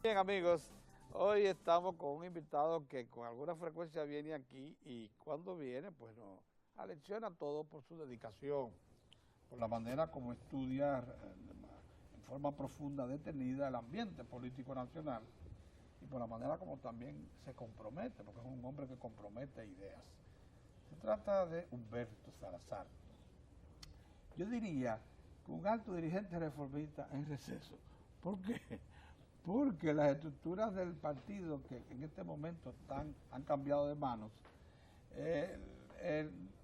Bien, amigos, hoy estamos con un invitado que con alguna frecuencia viene aquí y cuando viene, pues nos alecciona todo por su dedicación, por la manera como estudia en forma profunda, detenida, el ambiente político nacional y por la manera como también se compromete, porque es un hombre que compromete ideas. Se trata de Humberto Salazar. Yo diría que un alto dirigente reformista en receso. ¿Por qué? Porque las estructuras del partido que en este momento han cambiado de manos,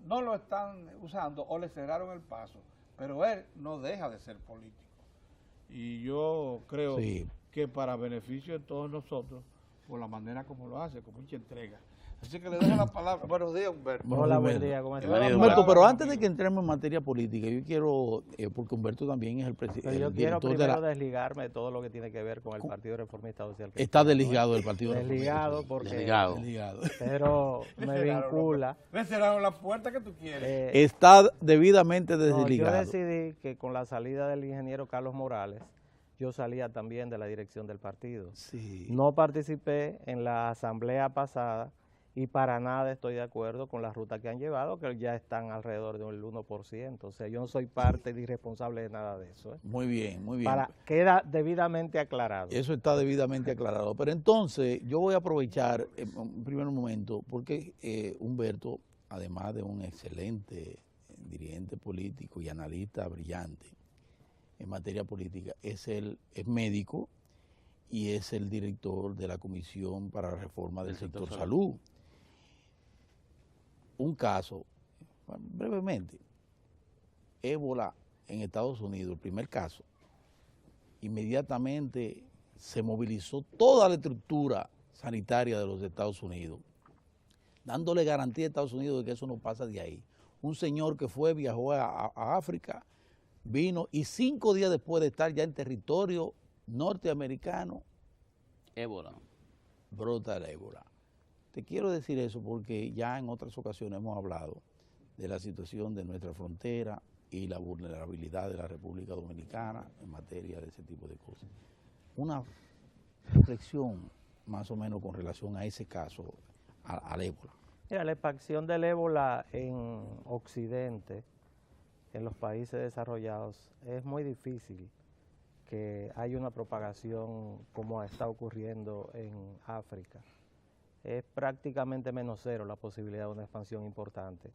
no lo están usando o le cerraron el paso, pero él no deja de ser político. Y yo creo que para beneficio de todos nosotros, por la manera como lo hace, con mucha entrega. Así que le dejo la palabra. Buenos días, Humberto. Hola, buen día, ¿cómo estás? Humberto, pero antes de que entremos en materia política, yo quiero, porque Humberto también es el presidente. Yo quiero primero desligarme de todo lo que tiene que ver con el Partido Reformista Social Cristiano. Está desligado del Partido Desligado Reformista. porque pero me vincula. Me cerraron la puerta que tú quieres. Está debidamente desligado. Yo decidí que con la salida del ingeniero Carlos Morales, yo salía también de la dirección del partido. Sí. No participé en la asamblea pasada y para nada estoy de acuerdo con la ruta que han llevado, que ya están alrededor del 1%. O sea, yo no soy parte ni responsable de nada de eso. Muy bien, muy bien. Queda debidamente aclarado. Eso está debidamente aclarado. Pero entonces, yo voy a aprovechar en primer momento, porque Humberto, además de un excelente dirigente político y analista brillante en materia política, es médico y es el director de la Comisión para la Reforma del Sector Salud. Un caso, brevemente, ébola en Estados Unidos, el primer caso, inmediatamente se movilizó toda la estructura sanitaria de los Estados Unidos, dándole garantía a Estados Unidos de que eso no pasa de ahí. Un señor que viajó a África, vino y 5 días después de estar ya en territorio norteamericano, ébola. Brota el ébola. Te quiero decir eso porque ya en otras ocasiones hemos hablado de la situación de nuestra frontera y la vulnerabilidad de la República Dominicana en materia de ese tipo de cosas. Una reflexión más o menos con relación a ese caso, al ébola. Mira, la expansión del ébola en Occidente, en los países desarrollados, es muy difícil que haya una propagación como está ocurriendo en África. Es prácticamente menos cero la posibilidad de una expansión importante.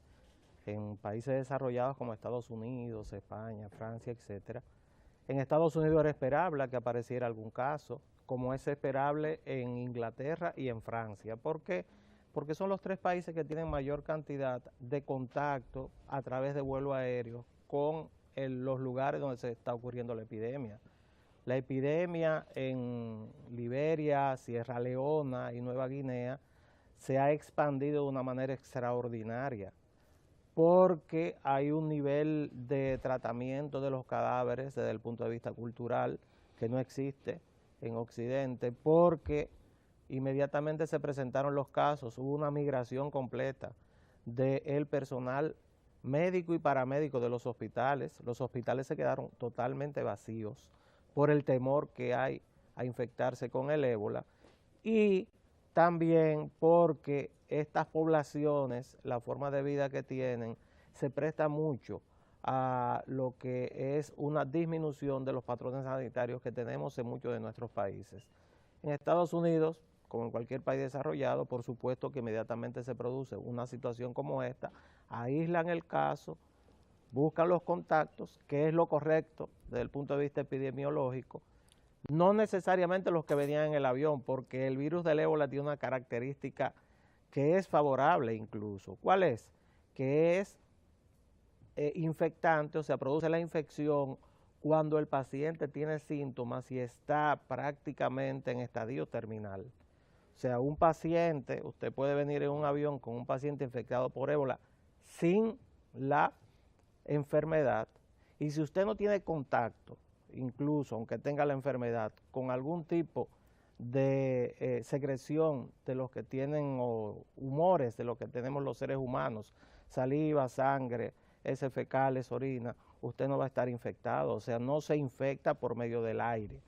En países desarrollados como Estados Unidos, España, Francia, etc. En Estados Unidos era esperable que apareciera algún caso, como es esperable en Inglaterra y en Francia. ¿Por qué? Porque son los 3 países que tienen mayor cantidad de contacto a través de vuelo aéreo con los lugares donde se está ocurriendo la epidemia. La epidemia en Liberia, Sierra Leona y Nueva Guinea se ha expandido de una manera extraordinaria porque hay un nivel de tratamiento de los cadáveres desde el punto de vista cultural que no existe en Occidente, porque inmediatamente se presentaron los casos, hubo una migración completa del personal médico y paramédico de los hospitales se quedaron totalmente vacíos por el temor que hay a infectarse con el ébola y también porque estas poblaciones, la forma de vida que tienen, se presta mucho a lo que es una disminución de los patrones sanitarios que tenemos en muchos de nuestros países. En Estados Unidos, como en cualquier país desarrollado, por supuesto que inmediatamente se produce una situación como esta, aíslan el caso, buscan los contactos, que es lo correcto desde el punto de vista epidemiológico, no necesariamente los que venían en el avión, porque el virus del ébola tiene una característica que es favorable incluso. ¿Cuál es? Que es infectante, o sea, produce la infección cuando el paciente tiene síntomas y está prácticamente en estadio terminal. O sea, un paciente, usted puede venir en un avión con un paciente infectado por ébola sin la enfermedad, y si usted no tiene contacto, incluso aunque tenga la enfermedad, con algún tipo de secreción de los que tienen o humores de los que tenemos los seres humanos, saliva, sangre, heces fecales, orina, usted no va a estar infectado, o sea, no se infecta por medio del aire.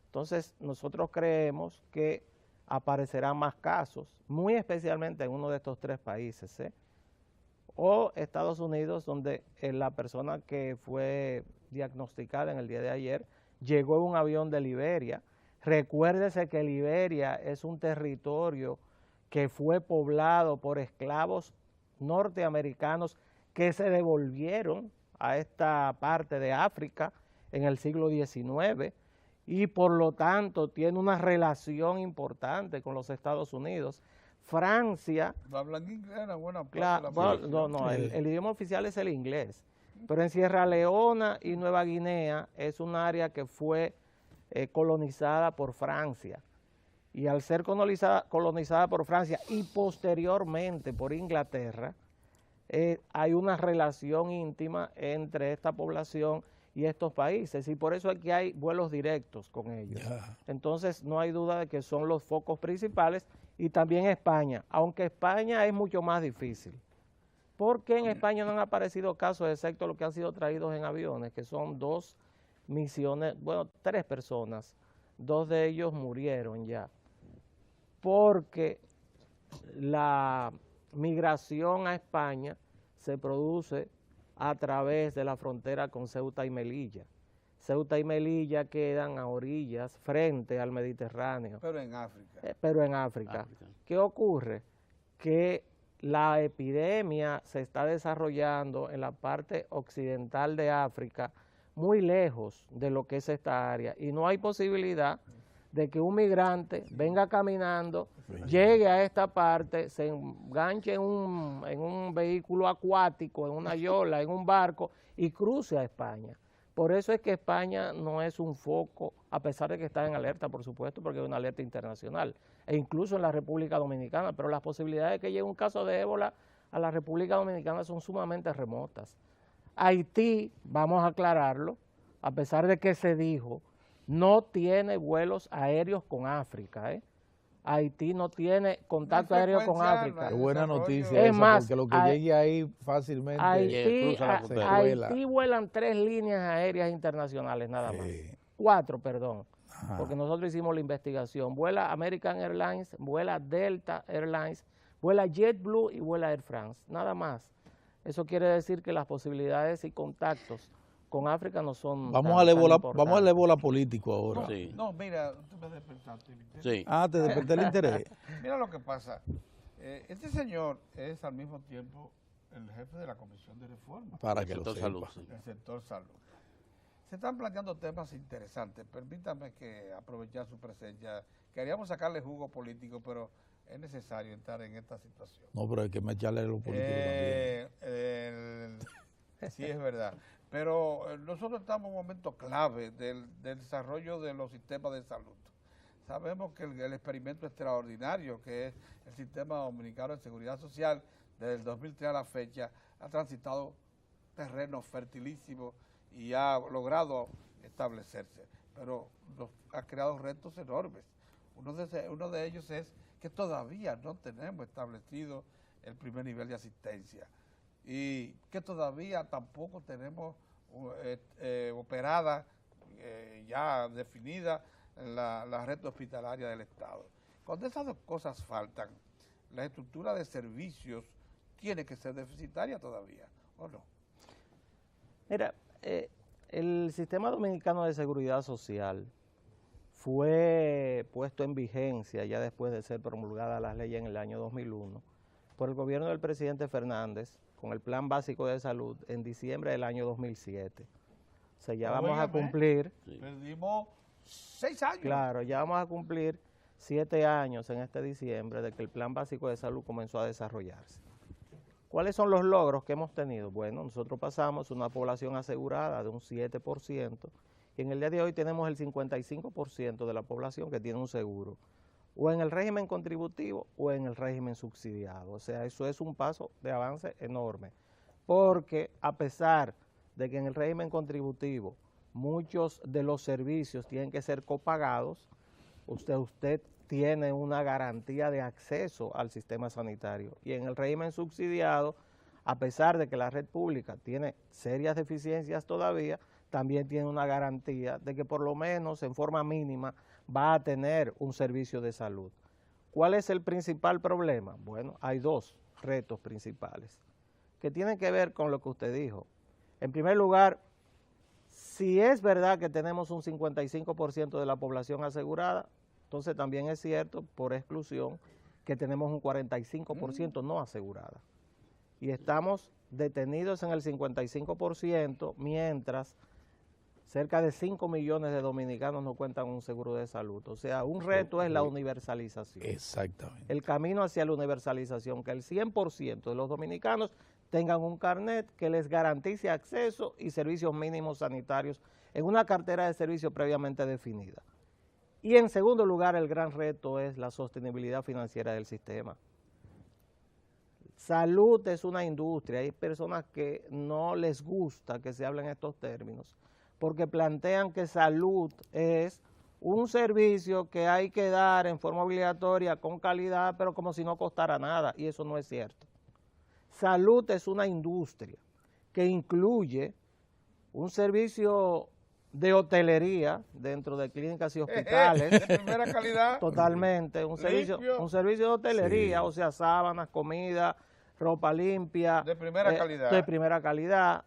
Entonces, nosotros creemos que aparecerán más casos, muy especialmente en uno de estos 3 países, o Estados Unidos, donde la persona que fue diagnosticada en el día de ayer llegó en un avión de Liberia. Recuérdese que Liberia es un territorio que fue poblado por esclavos norteamericanos que se devolvieron a esta parte de África en el siglo XIX y por lo tanto tiene una relación importante con los Estados Unidos. Francia... Hablan inglés, una buena parte Claro, de la bueno, no, el idioma oficial es el inglés, pero en Sierra Leona y Nueva Guinea es un área que fue colonizada por Francia, y al ser colonizada por Francia y posteriormente por Inglaterra, hay una relación íntima entre esta población y estos países, y por eso es que hay vuelos directos con ellos. Entonces no hay duda de que son los focos principales, y también España, aunque España es mucho más difícil. Porque en España no han aparecido casos, excepto los que han sido traídos en aviones, que son 2 misiones, bueno, 3 personas, 2 de ellos murieron ya, porque la migración a España se produce a través de la frontera con Ceuta y Melilla. Ceuta y Melilla quedan a orillas, frente al Mediterráneo. Pero en África. Pero en África. ¿Qué ocurre? Que la epidemia se está desarrollando en la parte occidental de África, muy lejos de lo que es esta área, y no hay posibilidad de que un migrante venga caminando, llegue a esta parte, se enganche en un vehículo acuático, en una yola, en un barco, y cruce a España. Por eso es que España no es un foco, a pesar de que está en alerta, por supuesto, porque es una alerta internacional, e incluso en la República Dominicana, pero las posibilidades de que llegue un caso de ébola a la República Dominicana son sumamente remotas. Haití, vamos a aclararlo, a pesar de que se dijo, no tiene vuelos aéreos con África, Haití no tiene contacto aéreo con África. Qué buena noticia es esa, más, porque lo que llegue ahí fácilmente Haití vuelan 3 líneas aéreas internacionales nada más. 4, perdón. Ajá. Porque nosotros hicimos la investigación. Vuela American Airlines, vuela Delta Airlines, vuela JetBlue y vuela Air France, nada más. Eso quiere decir que las posibilidades y contactos con África no son vamos al ébola político ahora. No, sí. No, mira, tú me despertaste el interés. Sí. Ah, te desperté el interés. Mira lo que pasa. Este señor es al mismo tiempo el jefe de la Comisión de Reforma. Para que lo sepa. Salud, sí. El sector salud. Se están planteando temas interesantes. Permítame que aprovechar su presencia. Queríamos sacarle jugo político, pero es necesario entrar en esta situación. No, pero hay que echarle lo político también. Sí, es verdad. Pero nosotros estamos en un momento clave del desarrollo de los sistemas de salud. Sabemos que el experimento extraordinario que es el Sistema Dominicano de Seguridad Social, desde el 2003 a la fecha, ha transitado terreno fertilísimo y ha logrado establecerse, pero ha creado retos enormes. Uno de ellos es que todavía no tenemos establecido el primer nivel de asistencia y que todavía tampoco tenemos operada, ya definida, la red hospitalaria del Estado. Cuando esas 2 cosas faltan, la estructura de servicios tiene que ser deficitaria todavía, ¿o no? Mira, el Sistema Dominicano de Seguridad Social fue puesto en vigencia ya después de ser promulgada las leyes en el año 2001 por el gobierno del presidente Fernández con el Plan Básico de Salud en diciembre del año 2007. O sea, ya vamos a cumplir... Sí. Perdimos 6 años. Claro, ya vamos a cumplir 7 años en este diciembre de que el Plan Básico de Salud comenzó a desarrollarse. ¿Cuáles son los logros que hemos tenido? Bueno, nosotros pasamos una población asegurada de un 7%, y en el día de hoy tenemos el 55% de la población que tiene un seguro, o en el régimen contributivo o en el régimen subsidiado. O sea, eso es un paso de avance enorme, porque a pesar de que en el régimen contributivo muchos de los servicios tienen que ser copagados, usted tiene una garantía de acceso al sistema sanitario. Y en el régimen subsidiado, a pesar de que la red pública tiene serias deficiencias todavía, también tiene una garantía de que por lo menos en forma mínima va a tener un servicio de salud. ¿Cuál es el principal problema? Bueno, hay dos retos principales que tienen que ver con lo que usted dijo. En primer lugar, si es verdad que tenemos un 55% de la población asegurada, entonces también es cierto, por exclusión, que tenemos un 45% no asegurada. Y estamos detenidos en el 55%, mientras cerca de 5 millones de dominicanos no cuentan un seguro de salud. O sea, un reto es la universalización. Exactamente. El camino hacia la universalización, que el 100% de los dominicanos tengan un carnet que les garantice acceso y servicios mínimos sanitarios en una cartera de servicios previamente definida. Y en segundo lugar, el gran reto es la sostenibilidad financiera del sistema. Salud es una industria, hay personas que no les gusta que se hablen estos términos, porque plantean que salud es un servicio que hay que dar en forma obligatoria, con calidad, pero como si no costara nada, y eso no es cierto. Salud es una industria que incluye un servicio de hotelería dentro de clínicas y hospitales. De primera calidad. Totalmente, un servicio de hotelería, Sí. O sea, sábanas, comida, ropa limpia. De primera calidad. De primera calidad.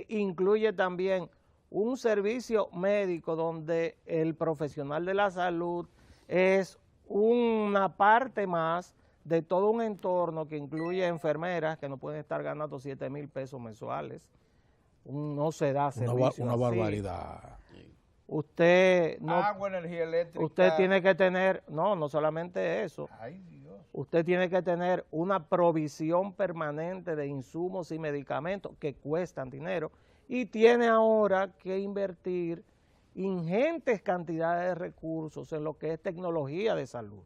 Incluye también un servicio médico donde el profesional de la salud es una parte más de todo un entorno que incluye enfermeras que no pueden estar ganando 7,000 pesos mensuales. No se da servicio Una así. barbaridad. Usted no, Agua, energía eléctrica. usted tiene que tener, no solamente eso, Ay, Dios. usted tiene que tener una provisión permanente de insumos y medicamentos que cuestan dinero y tiene ahora que invertir ingentes cantidades de recursos en lo que es tecnología de salud,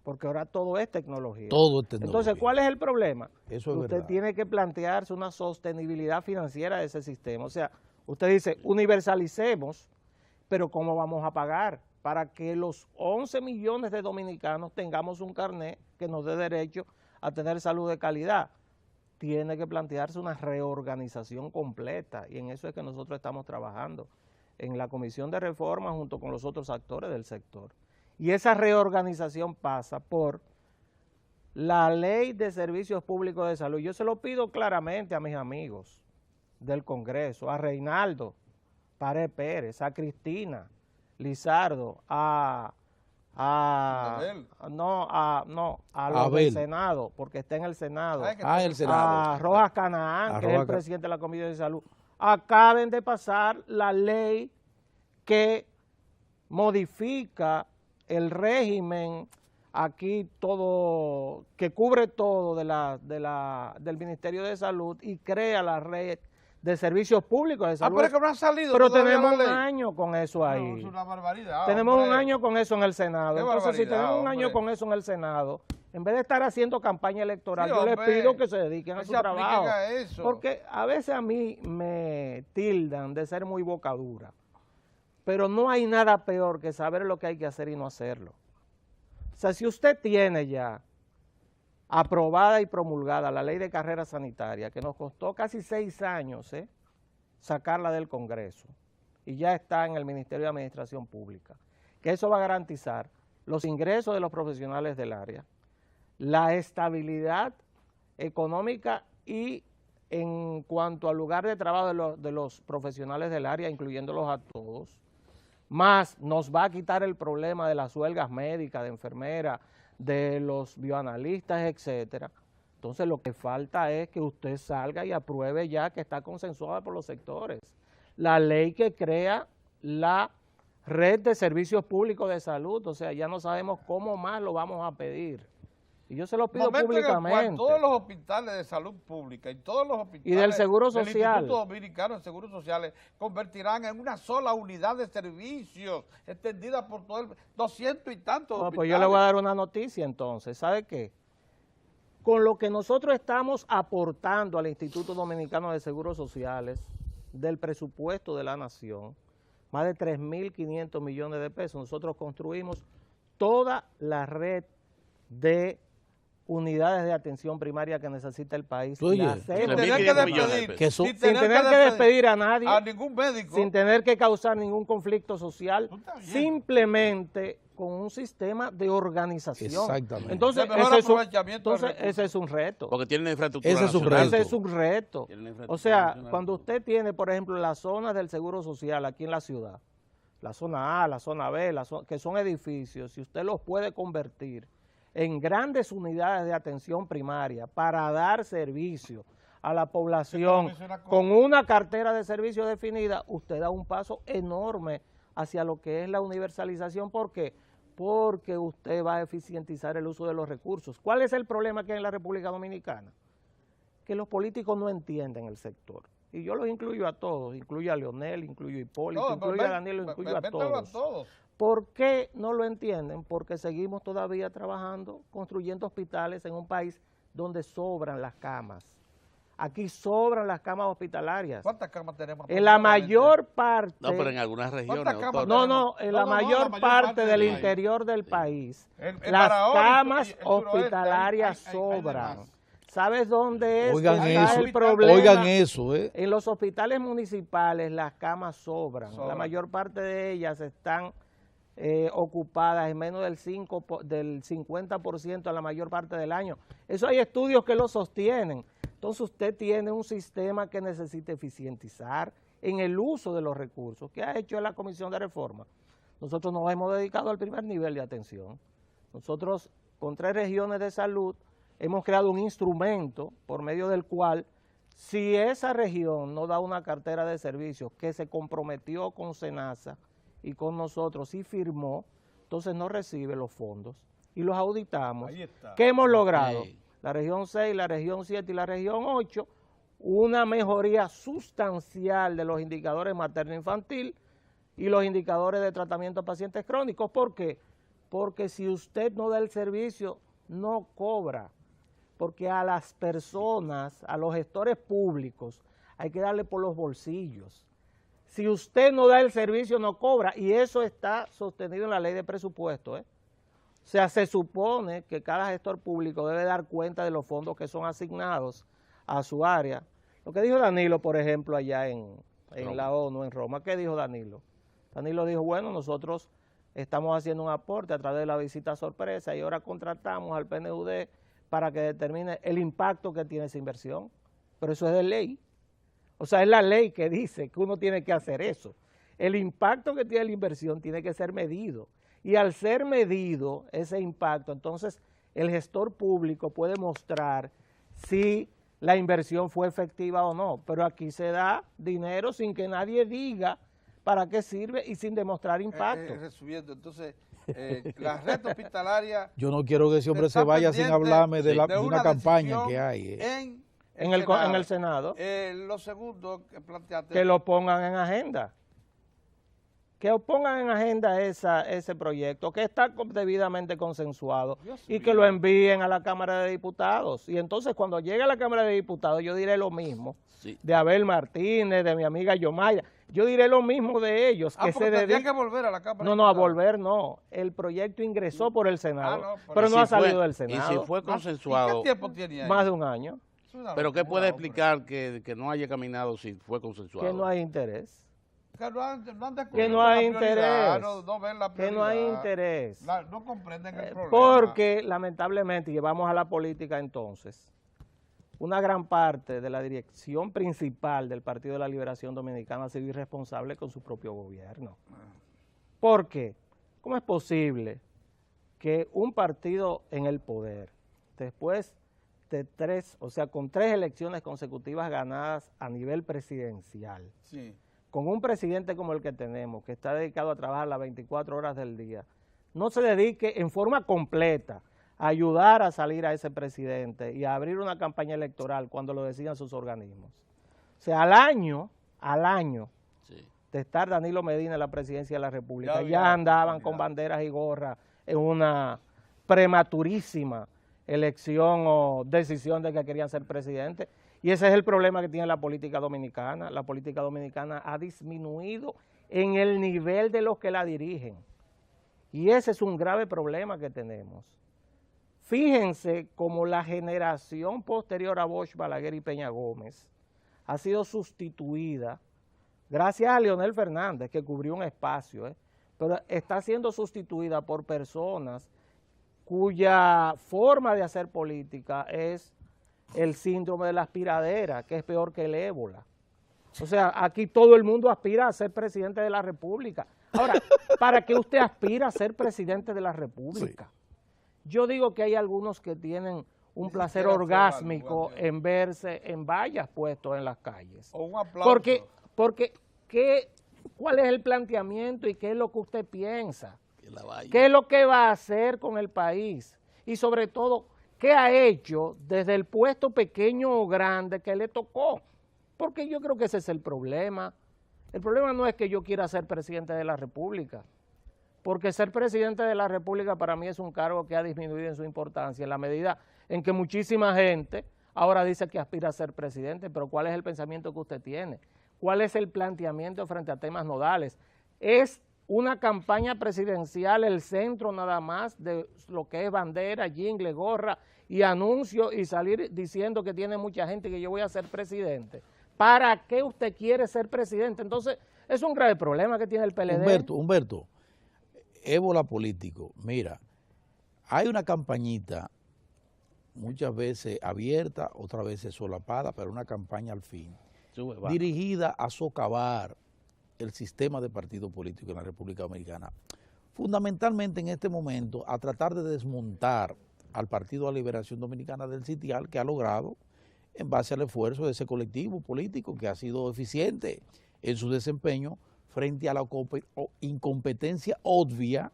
porque ahora todo es tecnología. Todo es tecnología. Entonces, ¿cuál es el problema? Eso es usted verdad. tiene que plantearse una sostenibilidad financiera de ese sistema. O sea, usted dice, universalicemos, pero ¿cómo vamos a pagar para que los 11 millones de dominicanos tengamos un carnet que nos dé derecho a tener salud de calidad? Tiene que plantearse una reorganización completa y en eso es que nosotros estamos trabajando en la Comisión de Reforma junto con los otros actores del sector. Y esa reorganización pasa por la Ley de Servicios Públicos de Salud. Yo se lo pido claramente a mis amigos del Congreso, a Reinaldo Pared Pérez, a Cristina Lizardo, a los Abel. del Senado, porque está en el Senado, El Senado. a Rojas Canaán, A que es Rojas el presidente de la Comisión de Salud. Acaben de pasar la ley que modifica el régimen aquí todo, que cubre todo del Ministerio de Salud y crea la red de servicios públicos de salud. Pero es que no ha salido. Pero todavía tenemos la un ley. año con eso ahí. No, es una barbaridad. Tenemos hombre. un año con eso en el Senado. Qué Entonces, si barbaridad, tenemos un año hombre. con eso en el Senado, en vez de estar haciendo campaña electoral, Sí, yo les hombre. pido que se dediquen a Que su se apliquen trabajo. a eso. Porque a veces a mí me tildan de ser muy bocadura, pero no hay nada peor que saber lo que hay que hacer y no hacerlo. O sea, si usted tiene ya aprobada y promulgada la ley de carrera sanitaria, que nos costó casi 6 años, sacarla del Congreso, y ya está en el Ministerio de Administración Pública, que eso va a garantizar los ingresos de los profesionales del área, la estabilidad económica y en cuanto al lugar de trabajo de los profesionales del área, incluyéndolos a todos, más nos va a quitar el problema de las huelgas médicas, de enfermeras, de los bioanalistas, etcétera. Entonces lo que falta es que usted salga y apruebe ya, que está consensuada por los sectores, la ley que crea la red de servicios públicos de salud. O sea, ya no sabemos cómo más lo vamos a pedir. Y yo se lo pido Momento en el cual públicamente. todos los hospitales de salud pública y todos los hospitales Y del Seguro Social. del Instituto Dominicano de Seguros Sociales convertirán en una sola unidad de servicios extendida por todo el 200 y tantos No, hospitales. pues yo le voy a dar una noticia entonces. ¿Sabe qué? Con lo que nosotros estamos aportando al Instituto Dominicano de Seguros Sociales del presupuesto de la nación, más de 3.500 millones de pesos, nosotros construimos toda la red de unidades de atención primaria que necesita el país. Oye, la hacemos. Sin tener que despedir, que eso- Sin tener que despedir a nadie, a ningún médico. sin tener que causar ningún conflicto social, Tú estás bien. simplemente con un sistema de organización. Exactamente. Entonces, De mejor ese es un, aprovechamiento del recurso. ese es un reto. Porque tienen infraestructura Ese es un nacional. reto. Ese es un reto. Tienen infraestructura O sea, nacional. cuando usted tiene, por ejemplo, las zonas del Seguro Social aquí en la ciudad, la zona A, la zona B, que son edificios, si usted los puede convertir en grandes unidades de atención primaria para dar servicio a la población con una cartera de servicios definida, usted da un paso enorme hacia lo que es la universalización. ¿Por qué? Porque usted va a eficientizar el uso de los recursos. ¿Cuál es el problema que hay en la República Dominicana? Que los políticos no entienden el sector. Y yo los incluyo a todos, incluyo a Leonel, incluyo a Hipólito, incluyo a Danilo, incluyo a todos. ¿Por qué no lo entienden? Porque seguimos todavía trabajando, construyendo hospitales en un país donde sobran las camas. Aquí sobran las camas hospitalarias. ¿Cuántas camas tenemos? En la mayor parte... No, pero en algunas regiones. ¿Cuántas camas doctor. No, en la mayor parte del interior del país, las camas hospitalarias sobran. ¿Sabes dónde es Oigan que está eso, el problema? oigan eso, En los hospitales municipales las camas sobran. Sobran. La mayor parte de ellas están ocupadas en menos del 50% a la mayor parte del año. Eso hay estudios que lo sostienen. Entonces usted tiene un sistema que necesita eficientizar en el uso de los recursos. ¿Qué ha hecho la Comisión de Reforma? Nosotros nos hemos dedicado al primer nivel de atención. Nosotros, con 3 regiones de salud, hemos creado un instrumento por medio del cual, si esa región no da una cartera de servicios que se comprometió con SENASA y con nosotros y firmó, entonces no recibe los fondos y los auditamos. Ahí está. ¿Qué hemos logrado? Sí. La región 6, la región 7 y la región 8, una mejoría sustancial de los indicadores materno-infantil y los indicadores de tratamiento a pacientes crónicos. ¿Por qué? Porque si usted no da el servicio, no cobra. Porque a las personas, a los gestores públicos, hay que darle por los bolsillos. Si usted no da el servicio, no cobra, y eso está sostenido en la ley de presupuesto, O sea, se supone que cada gestor público debe dar cuenta de los fondos que son asignados a su área. Lo que dijo Danilo, por ejemplo, allá en la ONU, en Roma, ¿qué dijo Danilo? Danilo dijo, bueno, nosotros estamos haciendo un aporte a través de la visita sorpresa y ahora contratamos al PNUD para que determine el impacto que tiene esa inversión, pero eso es de ley. O sea, es la ley que dice que uno tiene que hacer eso. El impacto que tiene la inversión tiene que ser medido, y al ser medido ese impacto, entonces el gestor público puede mostrar si la inversión fue efectiva o no, pero aquí se da dinero sin que nadie diga para qué sirve y sin demostrar impacto. Resumiendo, entonces, la red hospitalaria... Yo no quiero que ese hombre se está vaya sin pendiente hablarme de una campaña decisión que hay. En el Senado. Lo segundo que planteaste... Que lo pongan en agenda. Que pongan en agenda ese proyecto, que está debidamente consensuado, y que lo envíen a la Cámara de Diputados. Y entonces cuando llegue a la Cámara de Diputados yo diré lo mismo de Abel Martínez, de mi amiga Yomaya. Yo diré lo mismo de ellos. Que se tendrían que volver a la Cámara. No, a volver no. El proyecto ingresó por el Senado, pero no ha salido del Senado. Y si fue consensuado... ¿Y qué tiempo tiene ahí? Más de un año. ¿Pero qué puede explicar que no haya caminado si fue consensuado? Que no hay interés. Que no hay interés. No ven la que no hay prioridad. interés. No comprenden el problema. Porque, lamentablemente, y vamos a la política entonces, una gran parte de la dirección principal del Partido de la Liberación Dominicana ha sido irresponsable con su propio gobierno. ¿Por qué? ¿Cómo es posible que un partido en el poder, después de con 3 elecciones consecutivas ganadas a nivel presidencial, con un presidente como el que tenemos, que está dedicado a trabajar las 24 horas del día, no se dedique en forma completa a ayudar a salir a ese presidente y a abrir una campaña electoral cuando lo decidan sus organismos? O sea, al año de estar Danilo Medina en la presidencia de la República, ya andaban con banderas y gorras en una prematurísima elección o decisión de que querían ser presidente. Y ese es el problema que tiene la política dominicana. La política dominicana ha disminuido en el nivel de los que la dirigen. Y ese es un grave problema que tenemos. Fíjense cómo la generación posterior a Bosch, Balaguer y Peña Gómez ha sido sustituida, gracias a Leonel Fernández, que cubrió un espacio, pero está siendo sustituida por personas cuya forma de hacer política es el síndrome de la aspiradera, que es peor que el ébola. O sea, aquí todo el mundo aspira a ser presidente de la República. Ahora, ¿para qué usted aspira a ser presidente de la República? Sí. Yo digo que hay algunos que tienen un placer orgásmico en verse en vallas puestos en las calles. O un aplauso. Porque ¿cuál es el planteamiento y qué es lo que usted piensa? ¿Qué es lo que va a hacer con el país? Y sobre todo, ¿qué ha hecho desde el puesto pequeño o grande que le tocó? Porque yo creo que ese es el problema. El problema no es que yo quiera ser presidente de la República, porque ser presidente de la República para mí es un cargo que ha disminuido en su importancia en la medida en que muchísima gente ahora dice que aspira a ser presidente, pero ¿cuál es el pensamiento que usted tiene? ¿Cuál es el planteamiento frente a temas nodales? Es una campaña presidencial el centro nada más de lo que es bandera, jingle, gorra y anuncio y salir diciendo que tiene mucha gente que yo voy a ser presidente. ¿Para qué usted quiere ser presidente? Entonces, es un grave problema que tiene el PLD. Humberto, ébola político. Mira, hay una campañita, muchas veces abierta, otras veces solapada, pero una campaña al fin, dirigida a socavar el sistema de partido político en la República Dominicana. Fundamentalmente en este momento, a tratar de desmontar al Partido de la Liberación Dominicana del sitial, que ha logrado, en base al esfuerzo de ese colectivo político que ha sido eficiente en su desempeño frente a la incompetencia obvia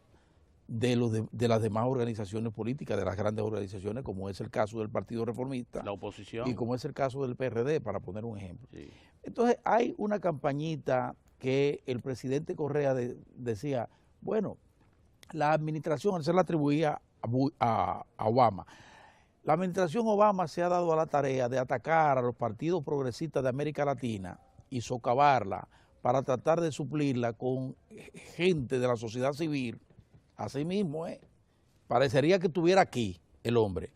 de las demás organizaciones políticas, de las grandes organizaciones, como es el caso del Partido Reformista, la oposición, y como es el caso del PRD, para poner un ejemplo. Sí. Entonces hay una campañita que el presidente Correa decía, bueno, la administración, él se la atribuía a Obama. La administración Obama se ha dado a la tarea de atacar a los partidos progresistas de América Latina y socavarla para tratar de suplirla con gente de la sociedad civil. Así mismo, parecería que estuviera aquí el hombre.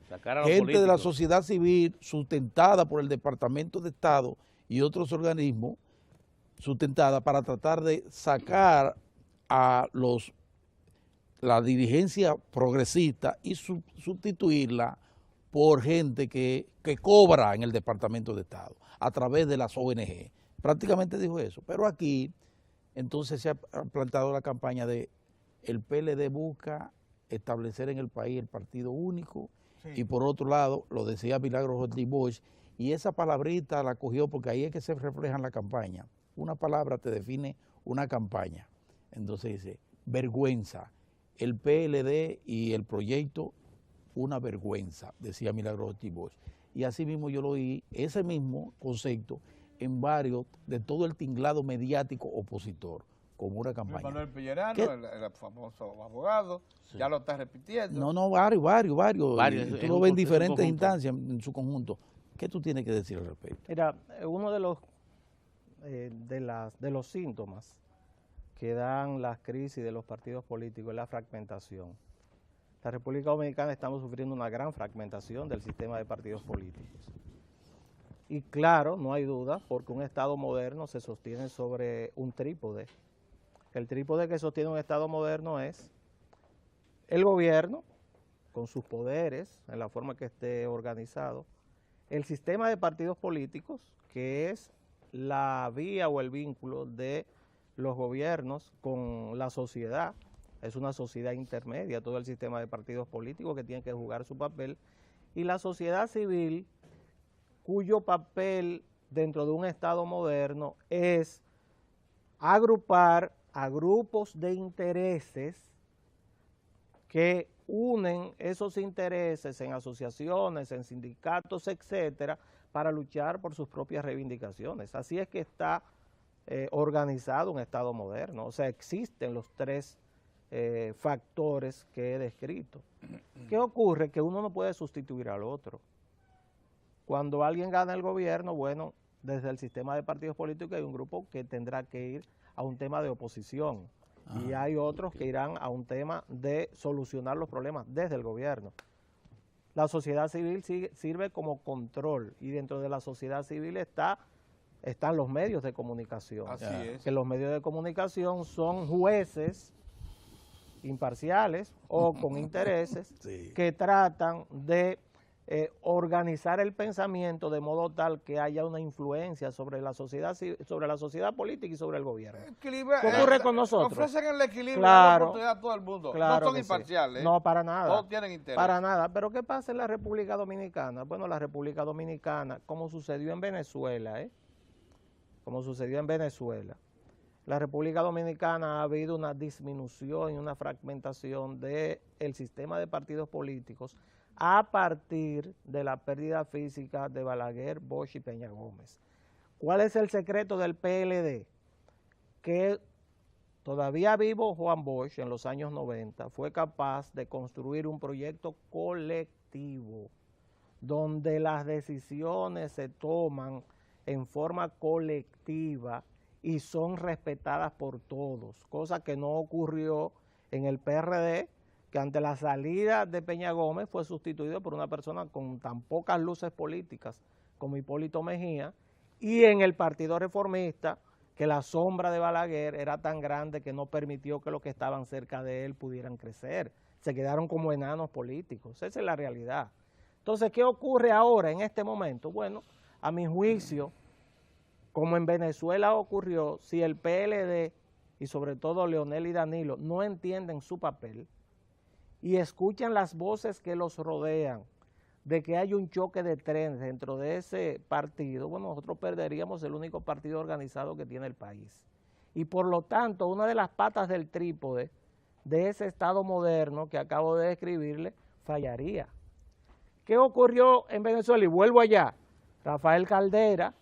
Gente de la sociedad civil sustentada por el Departamento de Estado y otros organismos, sustentada para tratar de sacar a la dirigencia progresista y sustituirla por gente que cobra en el Departamento de Estado a través de las ONG. Prácticamente dijo eso. Pero aquí, entonces se ha plantado la campaña de el PLD busca establecer en el país el partido único, sí. Y por otro lado, lo decía Milagros Ortiz Bosch, y esa palabrita la cogió porque ahí es que se refleja en la campaña. Una palabra te define una campaña. Entonces dice, vergüenza. El PLD y el proyecto, una vergüenza, decía Milagros Ortiz Bosch. Y así mismo yo lo oí, ese mismo concepto, en varios, de todo el tinglado mediático opositor, como una campaña. Manuel Pellerano, el famoso abogado, sí. Ya lo está repitiendo. No, varios. Tú lo ves en diferentes instancias en su conjunto. ¿Qué tú tienes que decir al respecto? Mira, uno de los síntomas que dan las crisis de los partidos políticos es la fragmentación. La República Dominicana estamos sufriendo una gran fragmentación del sistema de partidos políticos. Y claro, no hay duda, porque un Estado moderno se sostiene sobre un trípode. El trípode que sostiene un Estado moderno es el gobierno, con sus poderes, en la forma que esté organizado, el sistema de partidos políticos, que es la vía o el vínculo de los gobiernos con la sociedad, es una sociedad intermedia, todo el sistema de partidos políticos que tiene que jugar su papel, y la sociedad civil, cuyo papel dentro de un Estado moderno es agrupar a grupos de intereses que unen esos intereses en asociaciones, en sindicatos, etcétera, para luchar por sus propias reivindicaciones. Así es que está organizado un Estado moderno, o sea, existen los tres factores que he descrito. ¿Qué ocurre? Que uno no puede sustituir al otro. Cuando alguien gana el gobierno, bueno, desde el sistema de partidos políticos hay un grupo que tendrá que ir a un tema de oposición. Y hay otros que irán a un tema de solucionar los problemas desde el gobierno. La sociedad civil sirve como control y dentro de la sociedad civil están los medios de comunicación. Así es. Que los medios de comunicación son jueces imparciales o con intereses Sí. que tratan de organizar el pensamiento de modo tal que haya una influencia sobre la sociedad política y sobre el gobierno. ¿Qué ocurre con nosotros? Ofrecen el equilibrio, Claro, la oportunidad a todo el mundo. claro No son que sí. imparciales. No, para nada. Todos tienen interés. Para nada. Pero ¿qué pasa en la República Dominicana? Bueno, la República Dominicana, como sucedió en Venezuela, como sucedió en Venezuela, la República Dominicana ha habido una disminución y una fragmentación del sistema de partidos políticos a partir de la pérdida física de Balaguer, Bosch y Peña Gómez. ¿Cuál es el secreto del PLD? Que todavía vivo Juan Bosch en los años 90 fue capaz de construir un proyecto colectivo donde las decisiones se toman en forma colectiva y son respetadas por todos, cosa que no ocurrió en el PRD, que ante la salida de Peña Gómez fue sustituido por una persona con tan pocas luces políticas como Hipólito Mejía, y en el Partido Reformista, que la sombra de Balaguer era tan grande que no permitió que los que estaban cerca de él pudieran crecer. Se quedaron como enanos políticos. Esa es la realidad. Entonces, ¿qué ocurre ahora en este momento? Bueno, a mi juicio, como en Venezuela ocurrió, si el PLD y sobre todo Leonel y Danilo no entienden su papel y escuchan las voces que los rodean de que hay un choque de trenes dentro de ese partido, bueno, nosotros perderíamos el único partido organizado que tiene el país. Y por lo tanto, una de las patas del trípode de ese Estado moderno que acabo de describirle fallaría. ¿Qué ocurrió en Venezuela? Y vuelvo allá. Rafael Caldera,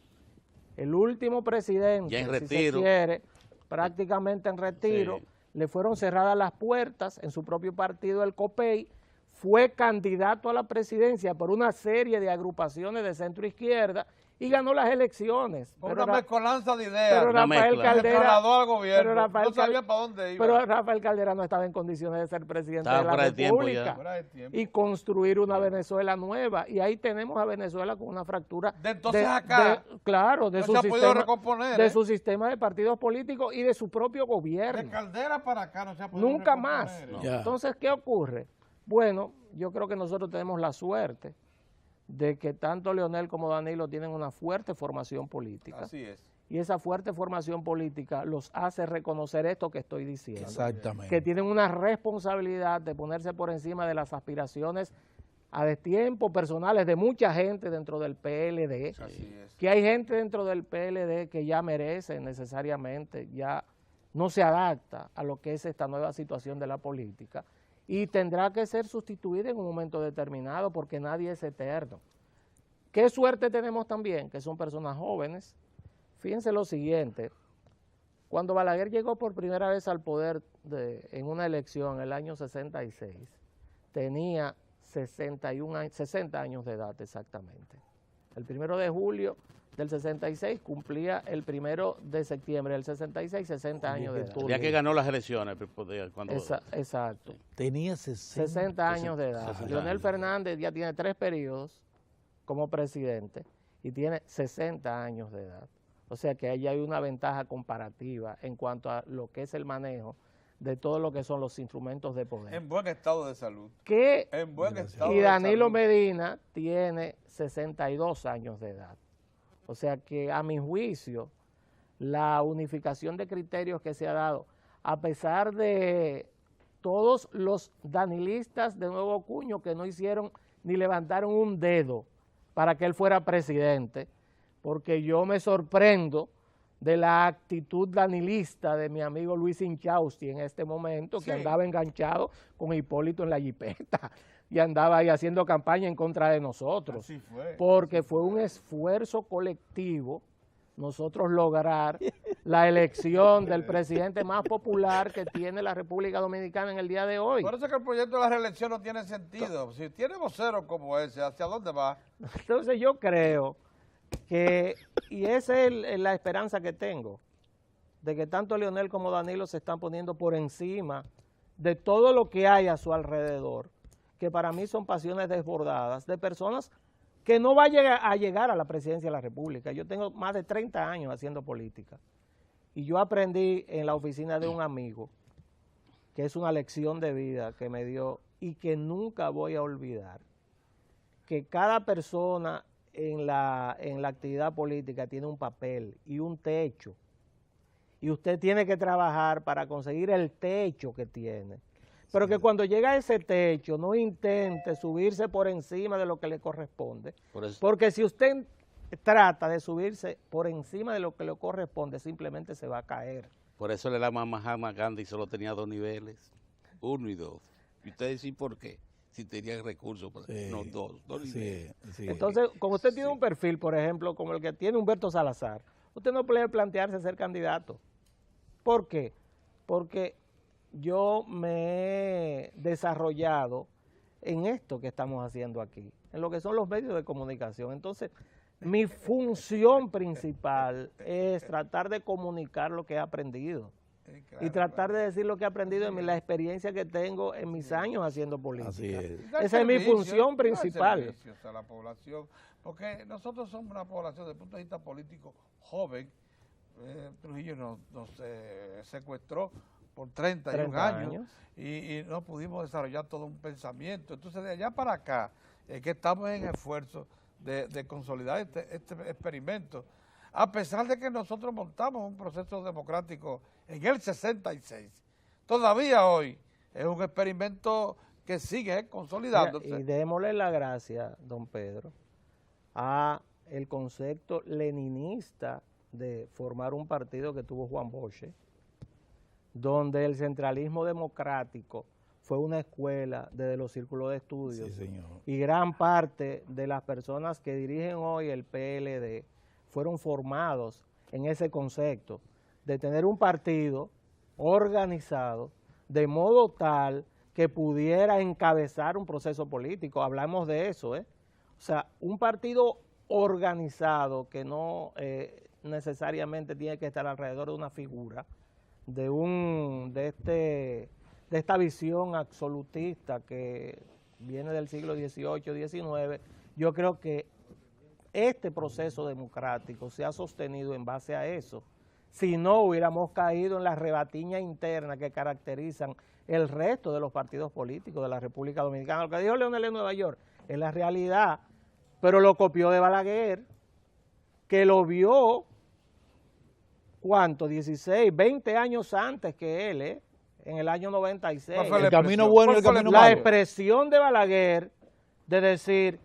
el último presidente, ya en si retiro, se quiere, prácticamente en retiro, sí, le fueron cerradas las puertas en su propio partido, el COPEI, fue candidato a la presidencia por una serie de agrupaciones de centro izquierda y ganó las elecciones. Una mezcolanza de ideas. Pero Rafael Caldera, al gobierno. pero Rafael No sabía para dónde iba. Pero Rafael Caldera no estaba en condiciones de ser presidente Estaba de la fuera de tiempo República Fuera de tiempo. y construir una Venezuela nueva. Y ahí tenemos a Venezuela con una fractura De entonces acá, claro, de no su se ha podido sistema, recomponer, de su sistema de partidos políticos y de su propio de gobierno. Caldera para acá no se ha podido Nunca recomponer. más. No. Ya. Entonces, ¿qué ocurre? Bueno, yo creo que nosotros tenemos la suerte de que tanto Leonel como Danilo tienen una fuerte formación política. Así es. Y esa fuerte formación política los hace reconocer esto que estoy diciendo. Exactamente. Que tienen una responsabilidad de ponerse por encima de las aspiraciones a destiempo personales de mucha gente dentro del PLD. Así es. Que hay gente dentro del PLD que ya merece necesariamente, ya no se adapta a lo que es esta nueva situación de la política y tendrá que ser sustituida en un momento determinado porque nadie es eterno. ¿Qué suerte tenemos también? Que son personas jóvenes. Fíjense lo siguiente, cuando Balaguer llegó por primera vez al poder en una elección en el año 66, tenía 60 años de edad exactamente. El 1 de julio del 66 cumplía el 1 de septiembre del 66, 60 años de edad. el día que ganó las elecciones. Cuando, Exacto. Tenía 60 años de edad. 60 Leonel años. Fernández ya tiene 3 periodos como presidente y tiene 60 años de edad. O sea que ahí hay una ventaja comparativa en cuanto a lo que es el manejo de todo lo que son los instrumentos de poder. En buen estado de salud. Que, En buen estado y de Danilo salud. Medina tiene 62 años de edad. O sea que a mi juicio, la unificación de criterios que se ha dado, a pesar de todos los danilistas de nuevo cuño que no hicieron ni levantaron un dedo para que él fuera presidente, porque yo me sorprendo de la actitud danilista de mi amigo Luis Inchausti en este momento, Sí. que andaba enganchado con Hipólito en la jipeta y andaba ahí haciendo campaña en contra de nosotros. Así fue. Porque fue un esfuerzo colectivo nosotros lograr la elección del presidente más popular que tiene la República Dominicana en el día de hoy. Por eso es que el proyecto de la reelección no tiene sentido. Si tiene voceros como ese, ¿hacia dónde va? Entonces yo creo que, y esa es la esperanza que tengo, de que tanto Leonel como Danilo se están poniendo por encima de todo lo que hay a su alrededor, que para mí son pasiones desbordadas de personas que no van a llegar a la presidencia de la República. Yo tengo más de 30 años haciendo política y yo aprendí en la oficina de un amigo, que es una lección de vida que me dio y que nunca voy a olvidar, que cada persona en la actividad política tiene un papel y un techo, y usted tiene que trabajar para conseguir el techo que tiene, pero que cuando llega a ese techo no intente subirse por encima de lo que le corresponde, porque si usted trata de subirse por encima de lo que le corresponde, simplemente se va a caer. Por eso le llama Mahatma Gandhi solo tenía 2 niveles, 1 y 2. Y ustedes dicen por qué, si tenían recursos, no, dos niveles. Sí. Entonces, como usted tiene un perfil, por ejemplo, como el que tiene Humberto Salazar, usted no puede plantearse ser candidato. ¿Por qué? Porque yo me he desarrollado en esto que estamos haciendo aquí, en lo que son los medios de comunicación. Entonces, mi función principal es tratar de comunicar lo que he aprendido y tratar de decir lo que he aprendido en la experiencia que tengo en mis años haciendo política. Así es. Esa es mi función principal. A la población, porque nosotros somos una población desde el punto de vista político joven. Trujillo nos secuestró por 31 años. Y no pudimos desarrollar todo un pensamiento. Entonces, de allá para acá, que estamos en esfuerzo de consolidar este experimento, a pesar de que nosotros montamos un proceso democrático en el 66, todavía hoy es un experimento que sigue consolidándose. Y démosle la gracia, don Pedro, a el concepto leninista de formar un partido que tuvo Juan Bosch, donde el centralismo democrático fue una escuela desde los círculos de estudios. Sí, señor. Y gran parte de las personas que dirigen hoy el PLD fueron formados en ese concepto de tener un partido organizado de modo tal que pudiera encabezar un proceso político. Hablamos de eso, O sea, un partido organizado que no necesariamente tiene que estar alrededor de una figura, de esta visión absolutista que viene del siglo XVIII, XIX. Yo creo que este proceso democrático se ha sostenido en base a eso. Si no, hubiéramos caído en las rebatiñas internas que caracterizan el resto de los partidos políticos de la República Dominicana. Lo que dijo Leonel en Nueva York es la realidad, pero lo copió de Balaguer, que lo vio, ¿cuánto? 16, 20 años antes que él, en el año 96. El camino bueno y el camino malo. La expresión de Balaguer de decir,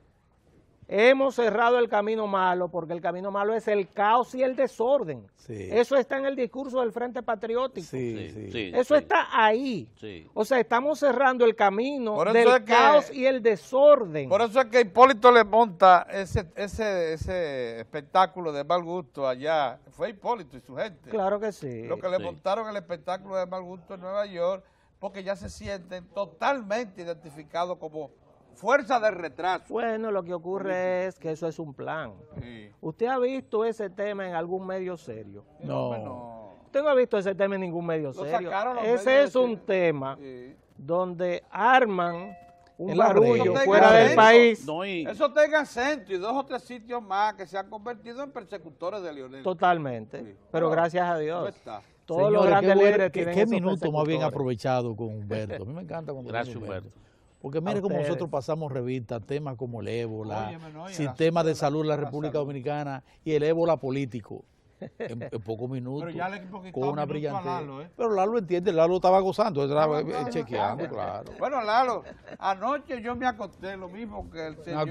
hemos cerrado el camino malo porque el camino malo es el caos y el desorden. Sí. Eso está en el discurso del Frente Patriótico. Eso está ahí. Sí. O sea, estamos cerrando el camino del caos y el desorden. Por eso es que Hipólito le monta ese espectáculo de mal gusto allá. Fue Hipólito y su gente. Claro que sí. Lo que le montaron el espectáculo de mal gusto en Nueva York, porque ya se sienten totalmente identificados como fuerza de retraso. Bueno, lo que ocurre es que eso es un plan. Sí. ¿Usted ha visto ese tema en algún medio serio? No. Usted no ha visto ese tema en ningún medio serio. Ese es un tema donde arman un barullo fuera del país. Eso está en Acento y 2 o 3 sitios más que se han convertido en persecutores de Leonel. Totalmente. Sí. Pero gracias a Dios. No está. Todos los grandes líderes tienen ¿Qué minuto más bien aprovechado con Humberto? A mí me encanta cuando gracias, Humberto. Porque mire cómo nosotros pasamos revista, temas como el ébola, sistemas de salud en la República Dominicana y el ébola político en pocos minutos, pero ya con una brillante. Lalo, Pero Lalo entiende, Lalo estaba gozando, estaba chequeando, claro. Bueno, Lalo, anoche yo me acosté lo mismo que el señor.